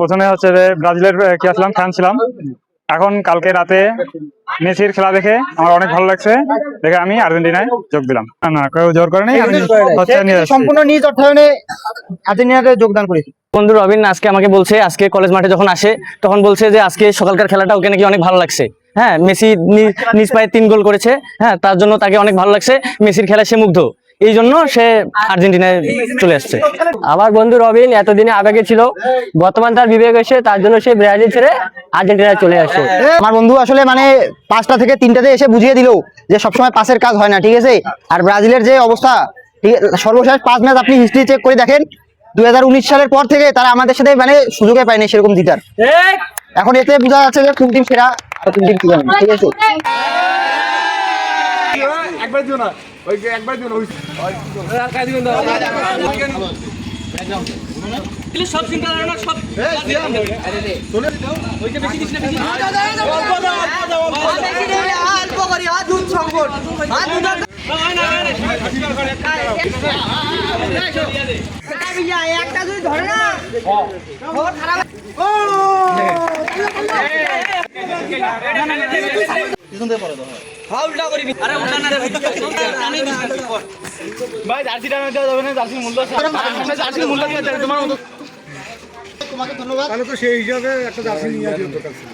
প্রথমে হচ্ছে যে ব্রাজিলের কি আসলাম ফ্যান ছিলাম। এখন কালকে রাতে মেসির খেলা দেখে আমার অনেক ভালো লাগছে, দেখে আমি আর্জেন্টিনায় যোগ দিলাম। না কেউ জোর করে নেই, আমি সম্পূর্ণ নিজ অর্থায়নে আর্জেন্টিনাতে যোগদান করেছি। বন্ধু রবিন আজকে আমাকে বলছে, আজকে কলেজ মাঠে যখন আসে তখন বলছে যে আজকে সকালকার খেলাটা ওকে নাকি অনেক ভালো লাগছে। হ্যাঁ, মেসি নিজ পায়ে 3 গোল করেছে। হ্যাঁ, তার জন্য তাকে অনেক ভালো লাগছে, মেসির খেলায় সে মুগ্ধ, এই জন্য সে আর্জেন্টিনায় চলে আসছে। আমার বন্ধু রবিন এতদিনে আবেগে ছিল, বর্তমান তার বিবেক এসে তার জন্য সে ব্রাজিল ছেড়ে আর্জেন্টিনায় চলে আসে। আমার বন্ধু আসলে মানে 5টা থেকে 3টাতে এসে বুঝিয়ে দিল যে সবসময় পাসের কাজ হয় না, ঠিক আছে। আর ব্রাজিলের যে অবস্থা, ঠিক সর্বশেষ 5 ম্যাচ আপনি হিস্ট্রি চেক করে দেখেন, 2019 সালের পর থেকে তারা আমাদের সাথে মানে সুযোগে পায়নি সেরকম জিতার। এখন এতে বোঝা যাচ্ছে যে কোন টিম সেরা আর কোন টিম কি জানে, ঠিক আছে। একবার দিও না, ওই একবার দিও না, ওই আর কাজ দিও না। প্লিজ সব সিঙ্গেল আর না সব চলে দাও, ওইকে বেশি দিছ না, বেশি অল্প দাও, বেশি দিলে অল্প করি দুধ সংকট দুধ না না একটা যদি ধরে না খবর খারাপ। ও পিছন দিয়ে পড়ে দাও, হ্যাঁ উল্টা করি। আরে উল্টা না রে ভাই, টানি না ভাই, জার্সি টানা দেওয়া যাবে না, জার্সির মূল্য আছে, জার্সির মূল্য কি আছে তোমার মতো। তোমাকে ধন্যবাদ। তাহলে তো সেই হিসাবে একটা জার্সি নিয়ে আসি দরকার ছিল।